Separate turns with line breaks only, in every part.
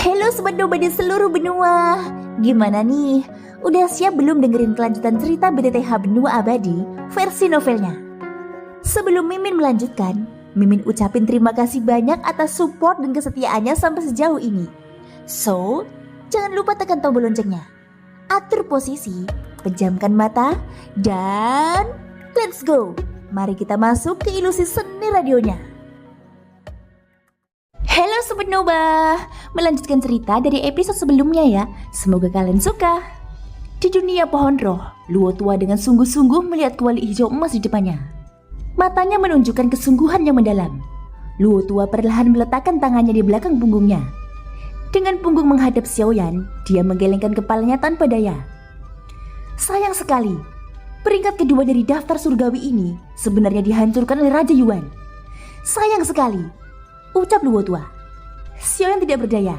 Halo Sobat Noba di seluruh benua. Gimana nih? Udah siap belum dengerin kelanjutan cerita BTTH Benua Abadi versi novelnya? Sebelum Mimin melanjutkan, Mimin ucapin terima kasih banyak atas support dan kesetiaannya sampai sejauh ini. So, jangan lupa tekan tombol loncengnya, atur posisi, pejamkan mata, dan let's go. Mari kita masuk ke ilusi seni radionya. Halo Sobat Noba, melanjutkan cerita dari episode sebelumnya ya. Semoga kalian suka. Di dunia pohon roh, Luo tua dengan sungguh-sungguh melihat kuali hijau emas di depannya. Matanya menunjukkan kesungguhan yang mendalam. Luo tua perlahan meletakkan tangannya di belakang punggungnya. Dengan punggung menghadap Xiaoyan, dia menggelengkan kepalanya tanpa daya. Sayang sekali, peringkat kedua dari daftar surgawi ini sebenarnya dihancurkan oleh Raja Yuan. Sayang sekali, ucap Luo tua. Xiaoyan tidak berdaya.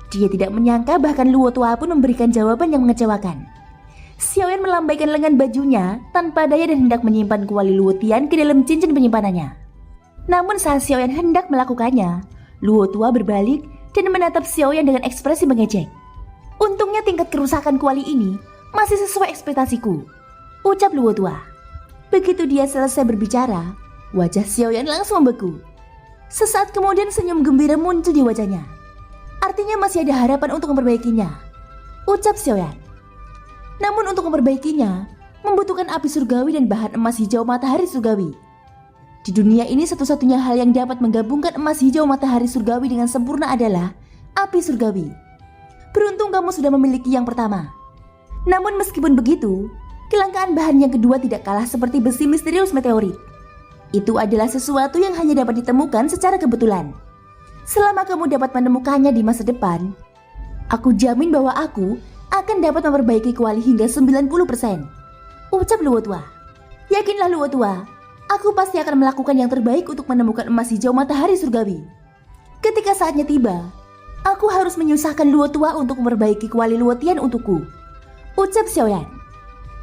Dia tidak menyangka bahkan Luo tua pun memberikan jawaban yang mengecewakan. Xiaoyan melambaikan lengan bajunya tanpa daya dan hendak menyimpan kuali Luo Tian ke dalam cincin penyimpanannya. Namun saat Xiaoyan hendak melakukannya, Luo tua berbalik dan menatap Xiaoyan dengan ekspresi mengejek. Untungnya tingkat kerusakan kuali ini masih sesuai ekspektasiku, ucap Luo tua. Begitu dia selesai berbicara, wajah Xiaoyan langsung membeku. Sesaat kemudian senyum gembira muncul di wajahnya. Artinya masih ada harapan untuk memperbaikinya, ucap Xiaoyan. Namun untuk memperbaikinya, membutuhkan api surgawi dan bahan emas hijau matahari surgawi. Di dunia ini satu-satunya hal yang dapat menggabungkan emas hijau matahari surgawi dengan sempurna adalah api surgawi. Beruntung kamu sudah memiliki yang pertama. Namun meskipun begitu, kelangkaan bahan yang kedua tidak kalah seperti besi misterius meteorit. Itu adalah sesuatu yang hanya dapat ditemukan secara kebetulan. Selama kamu dapat menemukannya di masa depan, aku jamin bahwa aku akan dapat memperbaiki kuali hingga 90%, ucap Luo tua. Yakinlah Luo tua, aku pasti akan melakukan yang terbaik untuk menemukan emas hijau matahari surgawi. Ketika saatnya tiba, aku harus menyusahkan Luo tua untuk memperbaiki kuali Luo Tian untukku, ucap Xiaoyan.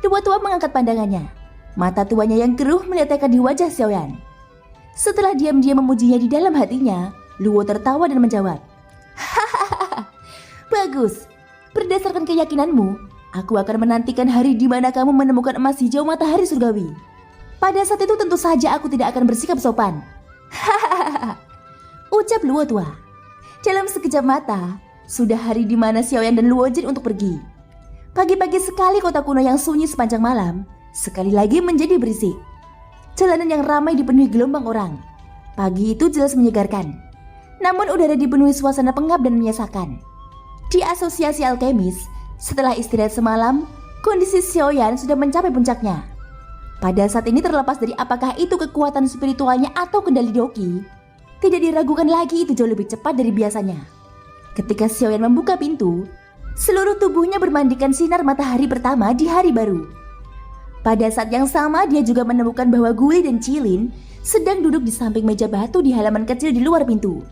Luo tua mengangkat pandangannya. Mata tuanya yang keruh meletakkan di wajah Xiaoyan. Setelah diam-diam memujinya di dalam hatinya, Luo tertawa dan menjawab, "Hahaha, bagus. Berdasarkan keyakinanmu, aku akan menantikan hari di mana kamu menemukan emas hijau matahari surgawi. Pada saat itu tentu saja aku tidak akan bersikap sopan." Hahaha, ucap Luo tua. Dalam sekejap mata, sudah hari di mana Xiaoyan dan Luo Jin untuk pergi. Pagi-pagi sekali kota kuno yang sunyi sepanjang malam sekali lagi menjadi berisik. Jalanan yang ramai dipenuhi gelombang orang. Pagi itu jelas menyegarkan. Namun udara dipenuhi suasana pengap dan menyesakan. Di asosiasi alkemis, setelah istirahat semalam, kondisi Xiaoyan sudah mencapai puncaknya. Pada saat ini terlepas dari apakah itu kekuatan spiritualnya atau kendali Doqi, tidak diragukan lagi itu jauh lebih cepat dari biasanya. Ketika Xiaoyan membuka pintu, seluruh tubuhnya bermandikan sinar matahari pertama di hari baru. Pada saat yang sama dia juga menemukan bahwa Guli dan Cilin sedang duduk di samping meja batu di halaman kecil di luar pintu.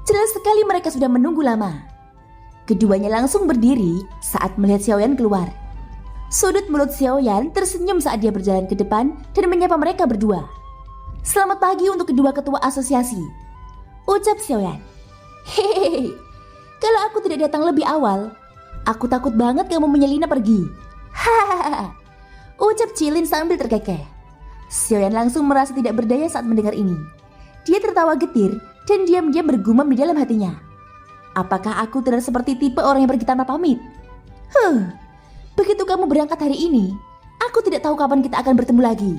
Jelas sekali mereka sudah menunggu lama. Keduanya langsung berdiri saat melihat Xiaoyan keluar. Sudut mulut Xiaoyan tersenyum saat dia berjalan ke depan dan menyapa mereka berdua. "Selamat pagi untuk kedua ketua asosiasi," ucap Xiaoyan. "Hehehe, kalau aku tidak datang lebih awal, aku takut banget kamu menyelinap pergi." Hahaha, ucap Cilin sambil terkekeh. Xiaoyan langsung merasa tidak berdaya saat mendengar ini. Dia tertawa getir dan diam-diam bergumam di dalam hatinya. Apakah aku tidak seperti tipe orang yang pergi tanpa pamit? Begitu kamu berangkat hari ini, aku tidak tahu kapan kita akan bertemu lagi,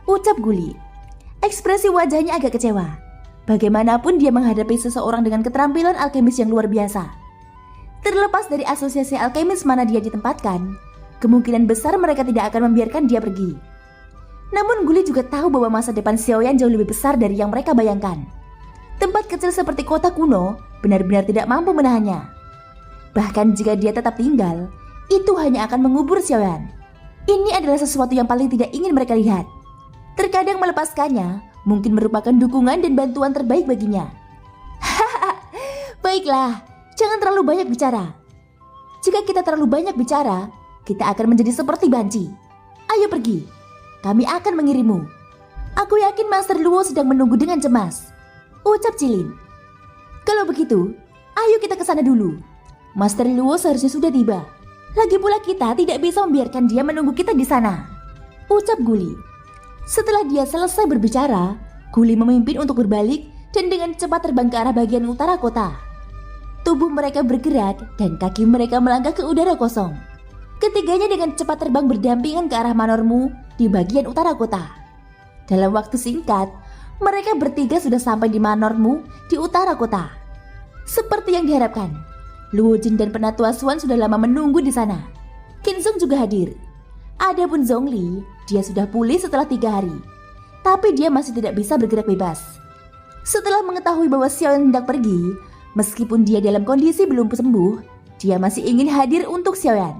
ucap Guli. Ekspresi wajahnya agak kecewa. Bagaimanapun dia menghadapi seseorang dengan keterampilan alkemis yang luar biasa. Terlepas dari asosiasi alkemis mana dia ditempatkan, kemungkinan besar mereka tidak akan membiarkan dia pergi. Namun Guli juga tahu bahwa masa depan Xiaoyan jauh lebih besar dari yang mereka bayangkan. Tempat kecil seperti kota kuno benar-benar tidak mampu menahannya. Bahkan jika dia tetap tinggal, itu hanya akan mengubur Xiaoyan. Ini adalah sesuatu yang paling tidak ingin mereka lihat. Terkadang melepaskannya mungkin merupakan dukungan dan bantuan terbaik baginya. Baiklah, jangan terlalu banyak bicara. Jika kita terlalu banyak bicara, kita akan menjadi seperti banci. Ayo pergi, kami akan mengirimmu. Aku yakin Master Luo sedang menunggu dengan cemas, ucap Cilin. Kalau begitu, Ayo kita ke sana dulu. Master Luo seharusnya sudah tiba. Lagi pula kita tidak bisa membiarkan dia menunggu kita di sana, ucap Guli. Setelah dia selesai berbicara, Guli memimpin untuk berbalik dan dengan cepat terbang ke arah bagian utara kota. Tubuh mereka bergerak dan kaki mereka melangkah ke udara kosong. Ketiganya dengan cepat terbang berdampingan ke arah Manormu di bagian utara kota. Dalam waktu singkat, mereka bertiga sudah sampai di Manormu di utara kota. Seperti yang diharapkan, Luo Jin dan Penatua Xuan sudah lama menunggu di sana. Qin Zhong juga hadir. Adapun Zhongli, dia sudah pulih setelah 3 hari. Tapi dia masih tidak bisa bergerak bebas. Setelah mengetahui bahwa Xiaoyan hendak pergi, meskipun dia dalam kondisi belum sembuh, dia masih ingin hadir untuk Xiaoyan.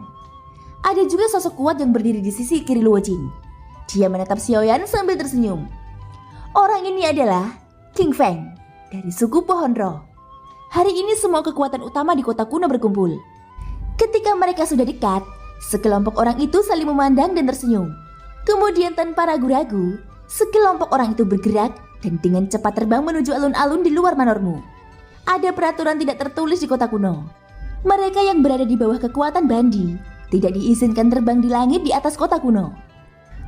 Ada juga sosok kuat yang berdiri di sisi kiri Luo Jin. Dia menatap Xiaoyan sambil tersenyum. Orang ini adalah King Feng dari suku Pohon Roh. Hari ini semua kekuatan utama di kota kuno berkumpul. Ketika mereka sudah dekat, sekelompok orang itu saling memandang dan tersenyum. Kemudian tanpa ragu-ragu, sekelompok orang itu bergerak dan dengan cepat terbang menuju alun-alun di luar Manormu. Ada peraturan tidak tertulis di kota kuno. Mereka yang berada di bawah kekuatan Bandi tidak diizinkan terbang di langit di atas kota kuno.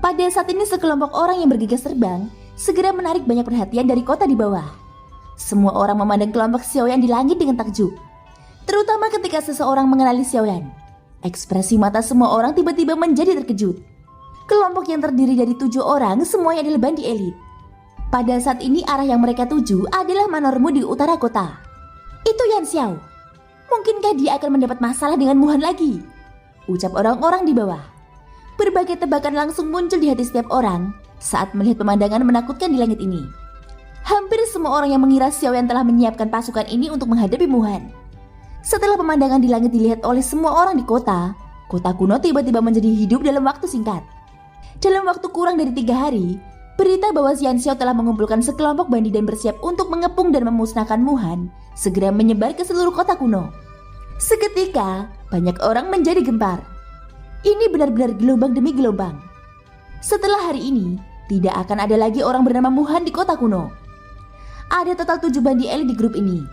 Pada saat ini sekelompok orang yang bergegas terbang segera menarik banyak perhatian dari kota di bawah. Semua orang memandang kelompok Xiaoyan di langit dengan takjub. Terutama ketika seseorang mengenali Xiaoyan. Ekspresi mata semua orang tiba-tiba menjadi terkejut. Kelompok yang terdiri dari 7 orang semuanya adalah Bandi elit. Pada saat ini arah yang mereka tuju adalah Manormu di utara kota. Itu Yan Xiao. Mungkinkah dia akan mendapat masalah dengan Muhan lagi? Ucap orang-orang di bawah. Berbagai tebakan langsung muncul di hati setiap orang saat melihat pemandangan menakutkan di langit ini. Hampir semua orang yang mengira Xiaoyan telah menyiapkan pasukan ini untuk menghadapi Muhan. Setelah pemandangan di langit dilihat oleh semua orang di kota, kota kuno tiba-tiba menjadi hidup dalam waktu singkat. Dalam waktu kurang dari 3 hari, berita bahwa Yan Xiao telah mengumpulkan sekelompok bandi dan bersiap untuk mengepung dan memusnahkan Muhan segera menyebar ke seluruh kota kuno. Seketika, banyak orang menjadi gempar. Ini benar-benar gelombang demi gelombang. Setelah hari ini, tidak akan ada lagi orang bernama Muhan di kota kuno. Ada total 7 bandi elit di grup ini.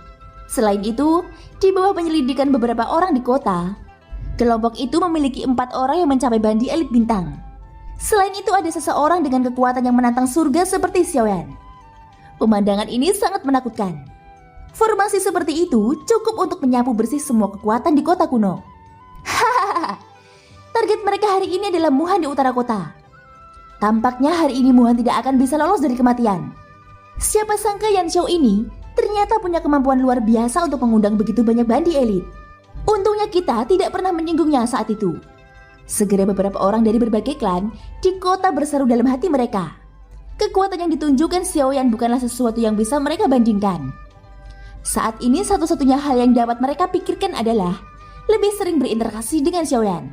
Selain itu, di bawah penyelidikan beberapa orang di kota, kelompok itu memiliki 4 orang yang mencapai bandi elit bintang. Selain itu ada seseorang dengan kekuatan yang menantang surga seperti Xiaoyan. Pemandangan ini sangat menakutkan. Formasi seperti itu cukup untuk menyapu bersih semua kekuatan di kota kuno. Hahaha. Target mereka hari ini adalah Muhan di utara kota. Tampaknya hari ini Muhan tidak akan bisa lolos dari kematian. Siapa sangka Yan Xiao ini ternyata punya kemampuan luar biasa untuk mengundang begitu banyak bandi elit. Untungnya kita tidak pernah menyinggungnya saat itu. Segera beberapa orang dari berbagai klan di kota berseru dalam hati mereka. Kekuatan yang ditunjukkan Xiaoyan bukanlah sesuatu yang bisa mereka bandingkan. Saat ini satu-satunya hal yang dapat mereka pikirkan adalah lebih sering berinteraksi dengan Xiaoyan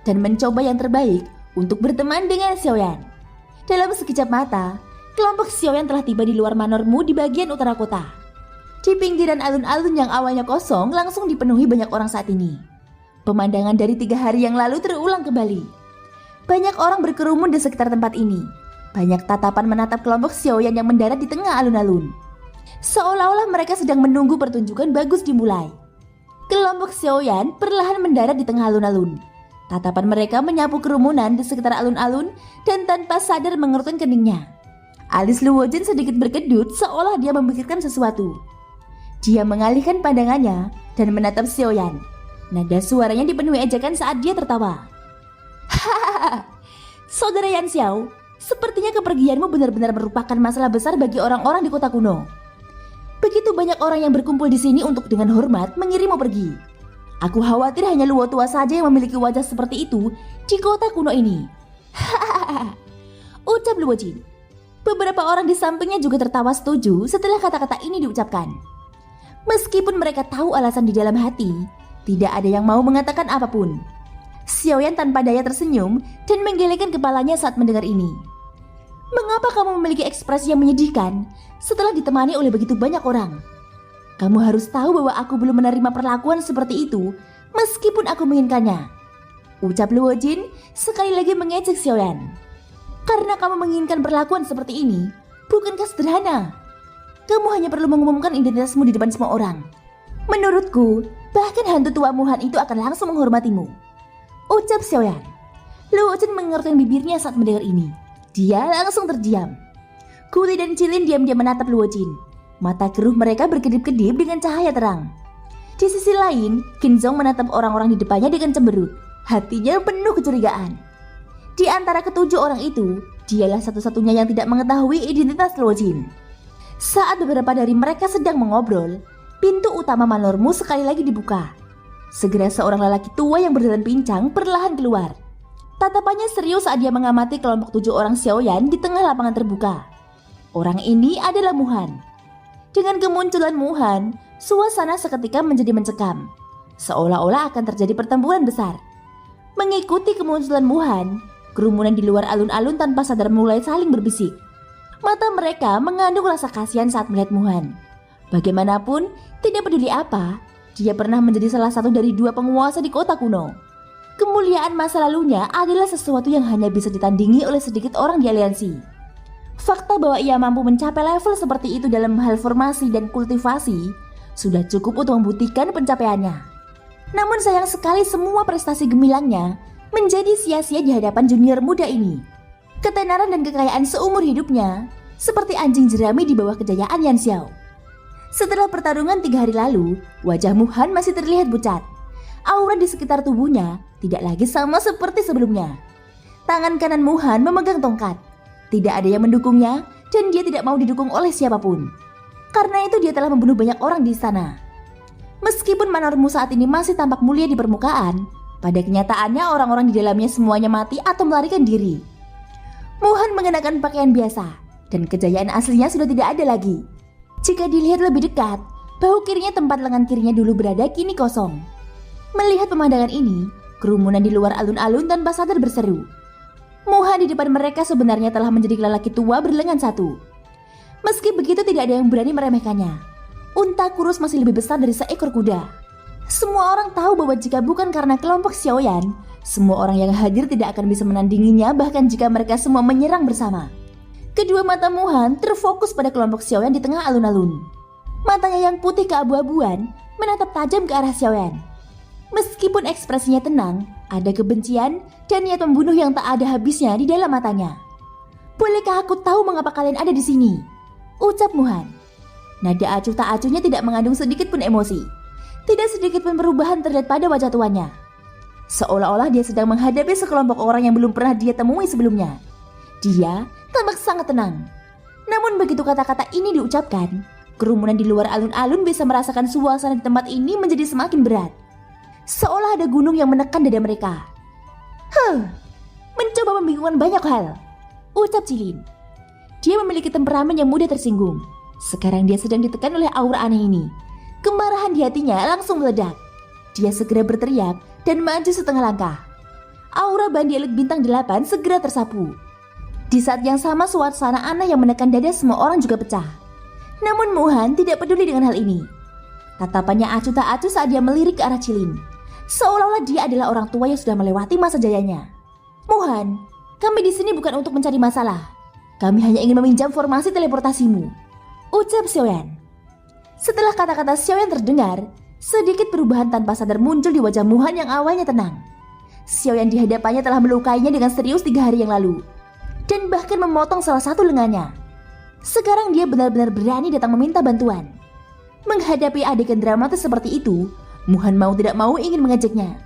dan mencoba yang terbaik untuk berteman dengan Xiaoyan. Dalam sekejap mata, kelompok Xiaoyan telah tiba di luar Manormu di bagian utara kota. Di pinggiran alun-alun yang awalnya kosong langsung dipenuhi banyak orang saat ini. Pemandangan dari 3 hari yang lalu terulang kembali. Banyak orang berkerumun di sekitar tempat ini. Banyak tatapan menatap kelompok Xiaoyan yang mendarat di tengah alun-alun. Seolah-olah mereka sedang menunggu pertunjukan bagus dimulai. Kelompok Xiaoyan perlahan mendarat di tengah alun-alun. Tatapan mereka menyapu kerumunan di sekitar alun-alun dan tanpa sadar mengerutkan keningnya. Alis Luo Jin sedikit berkedut seolah dia memikirkan sesuatu. Dia mengalihkan pandangannya dan menatap Xiaoyan. Nada suaranya dipenuhi ejekan saat dia tertawa. Hahaha, Saudara Yan Xiao, sepertinya kepergianmu benar-benar merupakan masalah besar bagi orang-orang di kota kuno. Begitu banyak orang yang berkumpul di sini untuk dengan hormat mengirimmu pergi. Aku khawatir hanya Luo tua saja yang memiliki wajah seperti itu di kota kuno ini. Hahaha, ucap Luo Jin. Beberapa orang di sampingnya juga tertawa setuju setelah kata-kata ini diucapkan. Meskipun mereka tahu alasan di dalam hati, tidak ada yang mau mengatakan apapun. Xiaoyan tanpa daya tersenyum dan menggelengkan kepalanya saat mendengar ini. Mengapa kamu memiliki ekspresi yang menyedihkan setelah ditemani oleh begitu banyak orang? Kamu harus tahu bahwa aku belum menerima perlakuan seperti itu meskipun aku menginginkannya. Ucap Luo Jin sekali lagi mengejek Xiaoyan. Karena kamu menginginkan perlakuan seperti ini, bukankah sederhana? Kamu hanya perlu mengumumkan identitasmu di depan semua orang. Menurutku, bahkan hantu tua Muhan itu akan langsung menghormatimu, ucap Xiaoyan. Luo Chen mengerutkan bibirnya saat mendengar ini. Dia langsung terdiam. Kuli dan Cilin diam-diam menatap Luo Chen. Mata keruh mereka berkedip-kedip dengan cahaya terang. Di sisi lain, Qinzong menatap orang-orang di depannya dengan cemberut. Hatinya penuh kecurigaan. Di antara ketujuh orang itu, dialah satu-satunya yang tidak mengetahui identitas Luo Chen. Saat beberapa dari mereka sedang mengobrol, pintu utama Manormu sekali lagi dibuka. Segera seorang lelaki tua yang berjalan pincang perlahan keluar. Tatapannya serius saat dia mengamati kelompok 7 orang Xiaoyan di tengah lapangan terbuka. Orang ini adalah Muhan. Dengan kemunculan Muhan, suasana seketika menjadi mencekam. Seolah-olah akan terjadi pertempuran besar. Mengikuti kemunculan Muhan, kerumunan di luar alun-alun tanpa sadar mulai saling berbisik. Mata mereka mengandung rasa kasihan saat melihat Muhan. Bagaimanapun, tidak peduli apa, dia pernah menjadi salah satu dari 2 penguasa di kota kuno. Kemuliaan masa lalunya adalah sesuatu yang hanya bisa ditandingi oleh sedikit orang di aliansi. Fakta bahwa ia mampu mencapai level seperti itu dalam hal formasi dan kultivasi sudah cukup untuk membuktikan pencapaiannya. Namun sayang sekali semua prestasi gemilangnya menjadi sia-sia di hadapan junior muda ini. Ketenaran dan kekayaan seumur hidupnya seperti anjing jerami di bawah kejayaan Yan Xiao. Setelah pertarungan 3 hari lalu, wajah Muhan masih terlihat pucat. Aura di sekitar tubuhnya tidak lagi sama seperti sebelumnya. Tangan kanan Muhan memegang tongkat. Tidak ada yang mendukungnya dan dia tidak mau didukung oleh siapapun. Karena itu dia telah membunuh banyak orang di istana. Meskipun Manormu saat ini masih tampak mulia di permukaan, pada kenyataannya orang-orang di dalamnya semuanya mati atau melarikan diri. Muhan mengenakan pakaian biasa dan kejayaan aslinya sudah tidak ada lagi. Jika dilihat lebih dekat, bahu kirinya tempat lengan kirinya dulu berada kini kosong. Melihat pemandangan ini, kerumunan di luar alun-alun tanpa sadar berseru. Muhan di depan mereka sebenarnya telah menjadi lelaki tua berlengan satu. Meski begitu tidak ada yang berani meremehkannya. Unta kurus masih lebih besar dari seekor kuda. Semua orang tahu bahwa jika bukan karena kelompok Xiaoyan, semua orang yang hadir tidak akan bisa menandinginya bahkan jika mereka semua menyerang bersama. Kedua mata Muhan terfokus pada kelompok Xiaoyan di tengah alun-alun. Matanya yang putih keabu-abuan menatap tajam ke arah Xiaoyan. Meskipun ekspresinya tenang, ada kebencian dan niat membunuh yang tak ada habisnya di dalam matanya. Bolehkah aku tahu mengapa kalian ada di sini? Ucap Muhan. Nada acuh tak acuhnya tidak mengandung sedikit pun emosi. Tidak sedikit pun perubahan terlihat pada wajah tuannya. Seolah-olah dia sedang menghadapi sekelompok orang yang belum pernah dia temui sebelumnya. Dia tampak sangat tenang. Namun begitu kata-kata ini diucapkan, kerumunan di luar alun-alun bisa merasakan suasana di tempat ini menjadi semakin berat. Seolah ada gunung yang menekan dada mereka. Mencoba membingungkan banyak hal, ucap Cilin. Dia memiliki temperamen yang mudah tersinggung. Sekarang dia sedang ditekan oleh aura aneh ini. Kemarahan di hatinya langsung meledak. Dia segera berteriak dan maju setengah langkah. Aura bandi elit bintang 8 segera tersapu. Di saat yang sama suasana aneh yang menekan dada semua orang juga pecah. Namun Muhan tidak peduli dengan hal ini. Tatapannya acuh tak acuh saat dia melirik ke arah Cilin. Seolah-olah dia adalah orang tua yang sudah melewati masa jayanya. Muhan, kami di sini bukan untuk mencari masalah. Kami hanya ingin meminjam formasi teleportasimu, ucap Xiaoyan. Setelah kata-kata Xiaoyan terdengar, sedikit perubahan tanpa sadar muncul di wajah Muhan yang awalnya tenang. Xiaoyan di hadapannya telah melukainya dengan serius 3 hari yang lalu, dan bahkan memotong salah satu lengannya. Sekarang dia benar-benar berani datang meminta bantuan. Menghadapi adegan dramatis seperti itu, Muhan mau tidak mau ingin mengejaknya.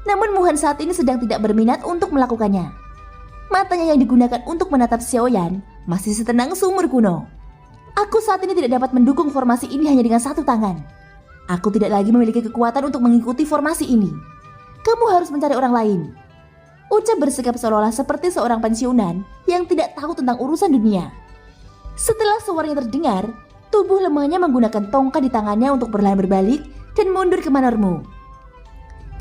Namun Muhan saat ini sedang tidak berminat untuk melakukannya. Matanya yang digunakan untuk menatap Xiaoyan masih setenang sumur kuno. Aku saat ini tidak dapat mendukung formasi ini hanya dengan satu tangan. Aku tidak lagi memiliki kekuatan untuk mengikuti formasi ini. Kamu harus mencari orang lain. Ucap bersikap seolah-olah seperti seorang pensiunan yang tidak tahu tentang urusan dunia. Setelah suaranya terdengar, tubuh lemahnya menggunakan tongkat di tangannya untuk perlahan berbalik dan mundur ke Manormu.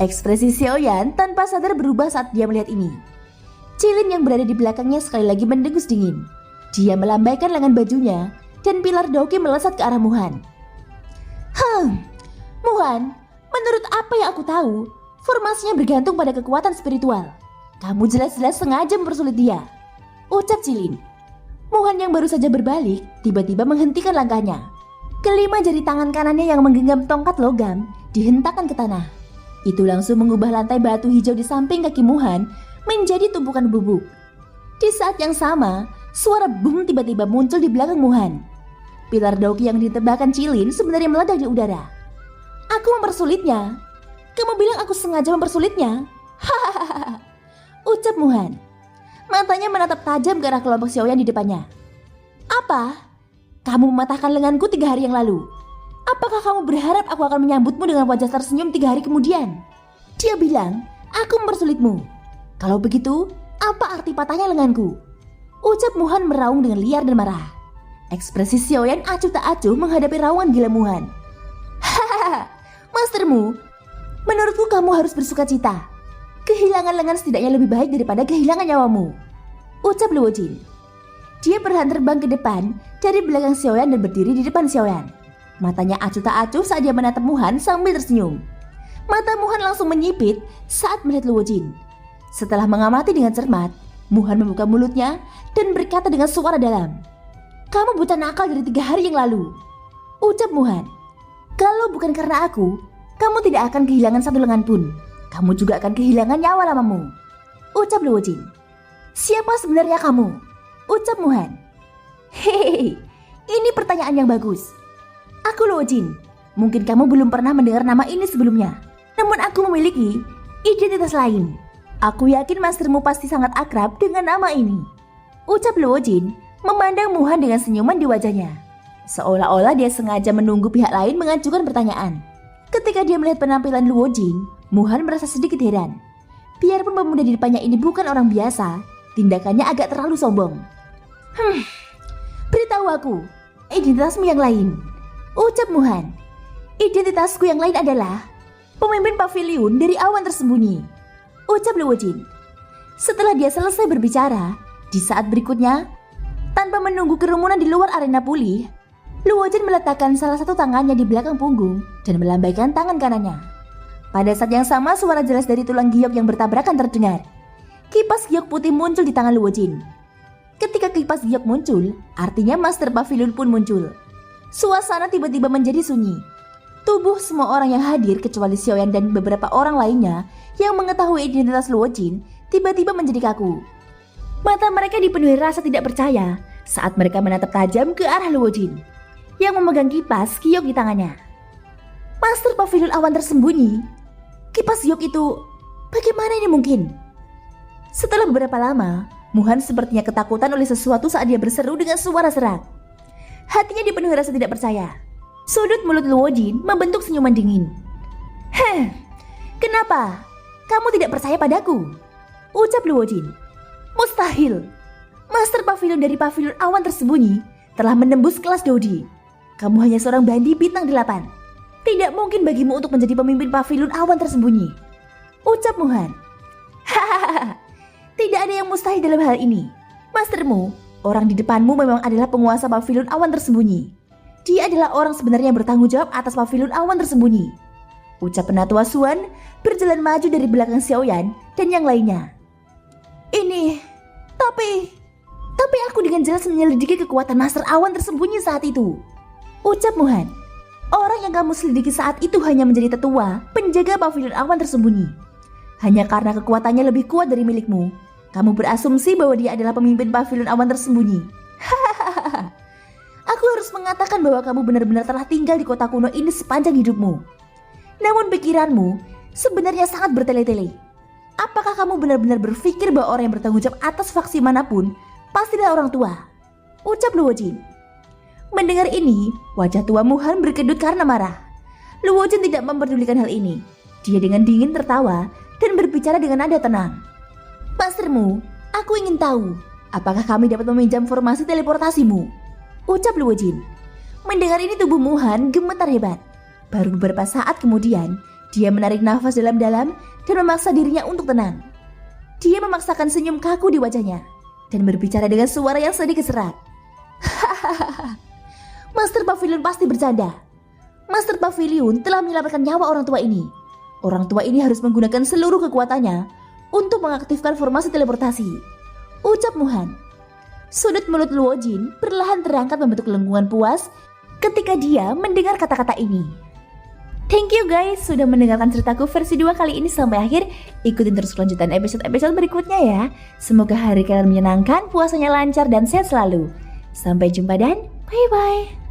Ekspresi Xiaoyan tanpa sadar berubah saat dia melihat ini. Cilin yang berada di belakangnya sekali lagi mendengus dingin. Dia melambaikan lengan bajunya dan pilar Doki melesat ke arah Muhan. Muhan, menurut apa yang aku tahu, formasinya bergantung pada kekuatan spiritual. Kamu jelas-jelas sengaja mempersulit dia, ucap Cilin. Muhan yang baru saja berbalik tiba-tiba menghentikan langkahnya. Kelima jari tangan kanannya yang menggenggam tongkat logam dihentakkan ke tanah. Itu langsung mengubah lantai batu hijau di samping kaki Muhan menjadi tumpukan bubuk. Di saat yang sama, suara boom tiba-tiba muncul di belakang Muhan. Pilar Doki yang ditebakkan Cilin sebenarnya meledak di udara. Aku mempersulitnya. Kamu bilang aku sengaja mempersulitnya? Hahaha. Ucap Muhan. Matanya menatap tajam ke arah kelompok Xiaoyan di depannya. Apa? Kamu mematahkan lenganku 3 hari yang lalu. Apakah kamu berharap aku akan menyambutmu dengan wajah tersenyum 3 hari kemudian? Dia bilang, aku mempersulitmu. Kalau begitu, apa arti patahnya lenganku? Ucap Muhan meraung dengan liar dan marah. Ekspresi Xiaoyan acuh tak acuh menghadapi raungan gila Muhan. Hahaha, mastermu, menurutku kamu harus bersuka cita. Kehilangan lengan setidaknya lebih baik daripada kehilangan nyawamu. Ucap Luo Jin. Dia perlahan terbang ke depan dari belakang Xiaoyan dan berdiri di depan Xiaoyan. Matanya acuh tak acuh saat dia menatap Muhan sambil tersenyum. Mata Muhan langsung menyipit saat melihat Luo Jin. Setelah mengamati dengan cermat, Muhan membuka mulutnya dan berkata dengan suara dalam, "Kamu buta nakal dari 3 hari yang lalu." Ucap Muhan. "Kalau bukan karena aku, kamu tidak akan kehilangan satu lengan pun. Kamu juga akan kehilangan nyawa lamamu." Ucap Luo Jin. "Siapa sebenarnya kamu?" Ucap Muhan. "Hehehe, ini pertanyaan yang bagus. Aku Luo Jin. Mungkin kamu belum pernah mendengar nama ini sebelumnya. Namun aku memiliki identitas lain. Aku yakin mastermu pasti sangat akrab dengan nama ini." Ucap Luo Jin memandang Muhan dengan senyuman di wajahnya. Seolah-olah dia sengaja menunggu pihak lain mengajukan pertanyaan. Ketika dia melihat penampilan Luo Jin, Muhan merasa sedikit heran. Biarpun pemuda di depannya ini bukan orang biasa, tindakannya agak terlalu sombong. Beritahu aku, identitasmu yang lain." Ucap Muhan. "Identitasku yang lain adalah pemimpin pavilion dari awan tersembunyi." Ucap Luo Jin. Setelah dia selesai berbicara, di saat berikutnya, tanpa menunggu kerumunan di luar arena pulih, Luo Jin meletakkan salah satu tangannya di belakang punggung dan melambaikan tangan kanannya. Pada saat yang sama, suara jelas dari tulang giok yang bertabrakan terdengar. Kipas giok putih muncul di tangan Luo Jin. Ketika kipas giok muncul, artinya Master Pavilion pun muncul. Suasana tiba-tiba menjadi sunyi. Tubuh semua orang yang hadir kecuali Xiaoyan dan beberapa orang lainnya yang mengetahui identitas Luo Jin tiba-tiba menjadi kaku. Mata mereka dipenuhi rasa tidak percaya saat mereka menatap tajam ke arah Luo Jin yang memegang kipas giok di tangannya. Master Pavilion awan tersembunyi? Kipas giok itu, bagaimana ini mungkin? Setelah beberapa lama, Muhan sepertinya ketakutan oleh sesuatu saat dia berseru dengan suara serak. Hatinya dipenuhi rasa tidak percaya. Sudut mulut Luo Jin membentuk senyuman dingin. Kenapa? Kamu tidak percaya padaku? Ucap Luo Jin. Mustahil. Master Pavilion dari Pavilion awan tersembunyi telah menembus kelas Dodi. Kamu hanya seorang bandi bintang 8. Tidak mungkin bagimu untuk menjadi pemimpin Pavilion awan tersembunyi. Ucap Muhan. Hahaha. Tidak ada yang mustahil dalam hal ini. Mastermu, orang di depanmu memang adalah penguasa Pavilion awan tersembunyi. Dia adalah orang sebenarnya yang bertanggung jawab atas Pavilion awan tersembunyi. Ucap penatua Suan berjalan maju dari belakang Xiaoyan dan yang lainnya. Tapi aku dengan jelas menyelidiki kekuatan Master awan tersembunyi saat itu. Ucap Muhan. Orang yang kamu selidiki saat itu hanya menjadi tetua penjaga Pavilion awan tersembunyi. Hanya karena kekuatannya lebih kuat dari milikmu, kamu berasumsi bahwa dia adalah pemimpin Pavilion awan tersembunyi. Hahaha. Aku harus mengatakan bahwa kamu benar-benar telah tinggal di kota kuno ini sepanjang hidupmu. Namun pikiranmu sebenarnya sangat bertele-tele. Apakah kamu benar-benar berpikir bahwa orang yang bertanggung jawab atas faksi manapun pastilah orang tua? Ucap Luo Jin. Mendengar ini, wajah tua Muhan berkedut karena marah. Luo Jin tidak memperdulikan hal ini. Dia dengan dingin tertawa dan berbicara dengan nada tenang. Mastermu, aku ingin tahu, apakah kami dapat meminjam formasi teleportasimu? Ucap Luo Jin. Mendengar ini tubuh Muhan gemetar hebat. Baru beberapa saat kemudian, dia menarik nafas dalam-dalam dan memaksa dirinya untuk tenang. Dia memaksakan senyum kaku di wajahnya dan berbicara dengan suara yang sedikit serak. Hahaha. Master Pavilion pasti bercanda. Master Pavilion telah menyelamatkan nyawa orang tua ini. Orang tua ini harus menggunakan seluruh kekuatannya untuk mengaktifkan formasi teleportasi. Ucap Muhan. Sudut mulut Luo Jin perlahan terangkat membentuk lengkungan puas ketika dia mendengar kata-kata ini. Thank you guys sudah mendengarkan ceritaku versi 2 kali ini sampai akhir. Ikutin terus kelanjutan episode-episode berikutnya ya. Semoga hari kalian menyenangkan, puasanya lancar dan sehat selalu. Sampai jumpa dan bye-bye.